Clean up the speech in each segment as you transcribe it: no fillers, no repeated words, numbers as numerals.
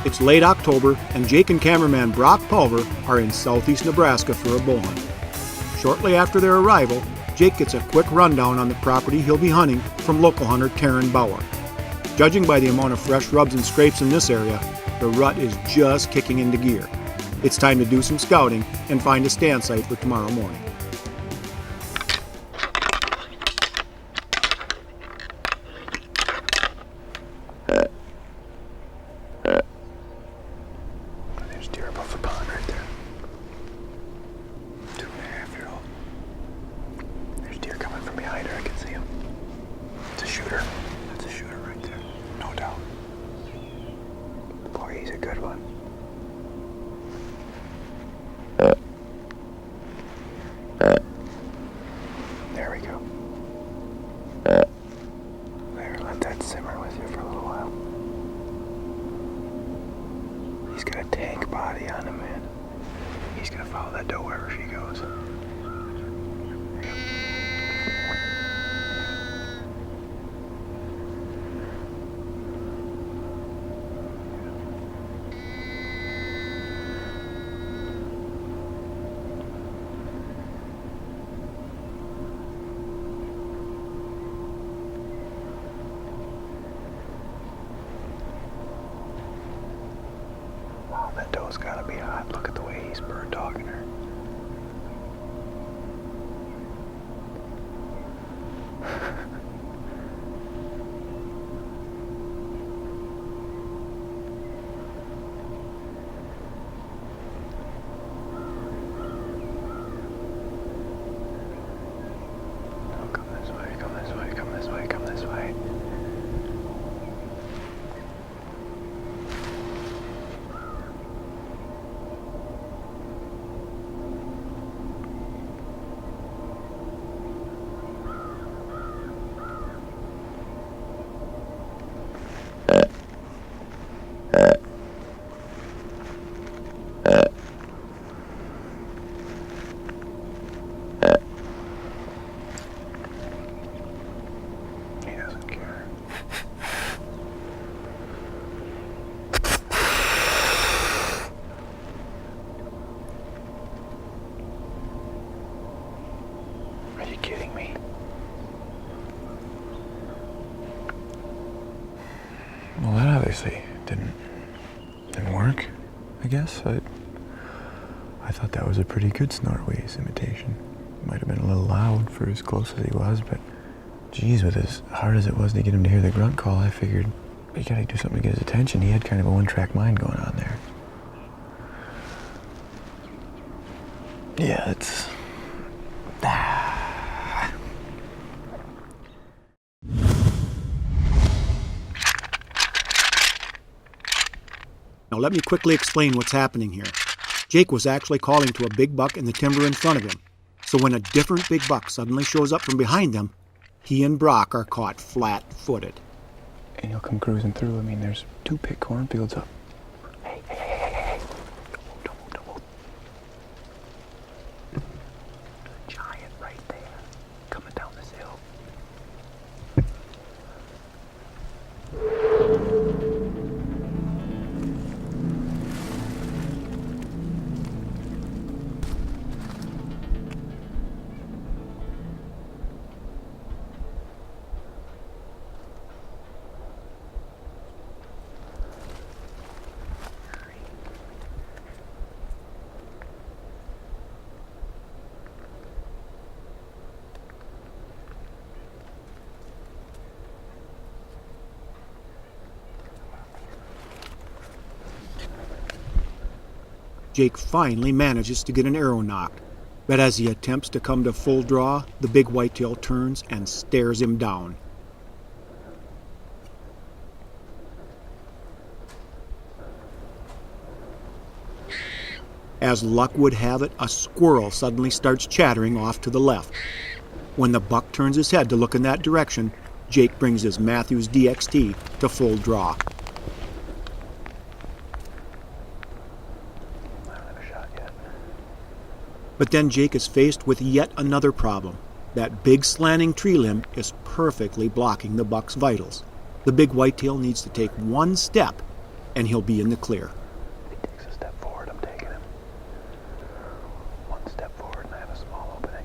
It's late October, and Jake and cameraman Brock Pulver are in southeast Nebraska for a bow hunt. Shortly after their arrival, Jake gets a quick rundown on the property he'll be hunting from local hunter Taryn Bauer. Judging by the amount of fresh rubs and scrapes in this area, the rut is just kicking into gear. It's time to do some scouting and find a stand site for tomorrow morning. There's deer above the pond right there. 2.5-year-old. There's deer coming from behind her. I can see him. It's a shooter. That's a shooter right there. No doubt. Boy, he's a good one. There we go. There, let that simmer with you for a little while. He's got a tank body on him, man. He's gonna follow that doe wherever she goes. Oh, that doe's gotta be hot. Look at the way he's bird dogging her. Oh, come this way, come this way, come this way, come this way. He doesn't care. Are you kidding me? Well, that obviously didn't work, I guess. I thought that was a pretty good Snortways imitation. Might have been a little loud for as close as he was, but geez, with as hard as it was to get him to hear the grunt call, I figured we gotta do something to get his attention. He had kind of a one-track mind going on there. Yeah, it's... Now let me quickly explain what's happening here. Jake was actually calling to a big buck in the timber in front of him. So when a different big buck suddenly shows up from behind them, he and Brock are caught flat-footed. And he'll come cruising through. I mean, there's 2 pit cornfields up. Hey. Don't move. Giant right there, coming down this hill. Jake finally manages to get an arrow knocked, but as he attempts to come to full draw, the big whitetail turns and stares him down. As luck would have it, a squirrel suddenly starts chattering off to the left. When the buck turns his head to look in that direction, Jake brings his Matthews DXT to full draw. But then Jake is faced with yet another problem. That big slanting tree limb is perfectly blocking the buck's vitals. The big whitetail needs to take one step, and he'll be in the clear. If he takes a step forward, I'm taking him. One step forward and I have a small opening.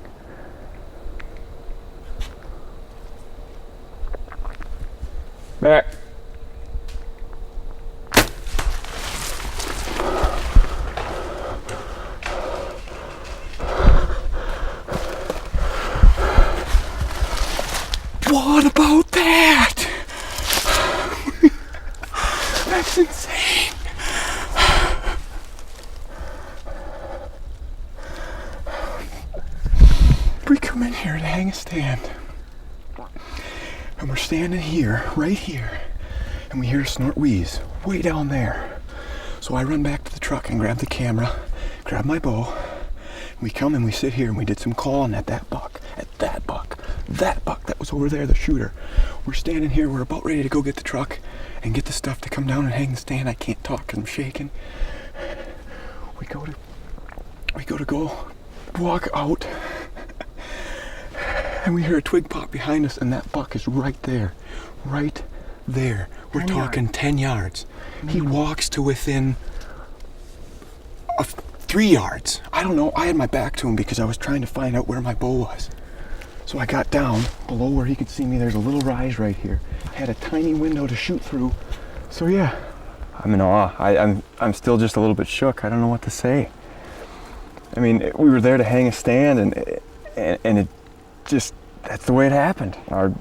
Back. What about that? That's insane. We come in here to hang a stand, and we're standing here, right here, and we hear a snort wheeze way down there. So I run back to the truck and grab the camera, grab my bow, and we come and we sit here and we did some calling at that buck, that was over there, the shooter. We're standing here, we're about ready to go get the truck and get the stuff to come down and hang the stand. I can't talk because I'm shaking. We go to walk out and we hear a twig pop behind us and that buck is right there. We're talking 10 yards. He walks to within 3 yards. I don't know, I had my back to him because I was trying to find out where my bow was. So I got down below where he could see me. There's a little rise right here. I had a tiny window to shoot through. So yeah, I'm in awe. I'm still just a little bit shook. I don't know what to say. I mean, we were there to hang a stand and it just, that's the way it happened. Our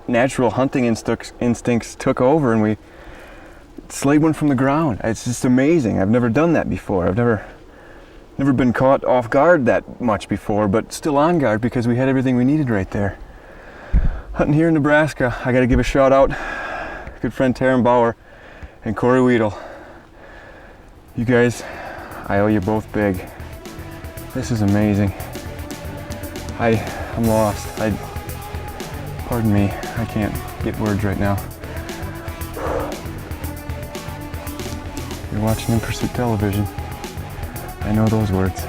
natural hunting instincts took over and we slayed one from the ground. It's just amazing. I've never done that before. I've never been caught off guard that much before, but still on guard because we had everything we needed right there. Hunting here in Nebraska, I got to give a shout out, good friend Taryn Bauer and Corey Weedle. You guys, I owe you both big. This is amazing. I'm lost. Pardon me, I can't get words right now. You're watching In Pursuit Television. I know those words.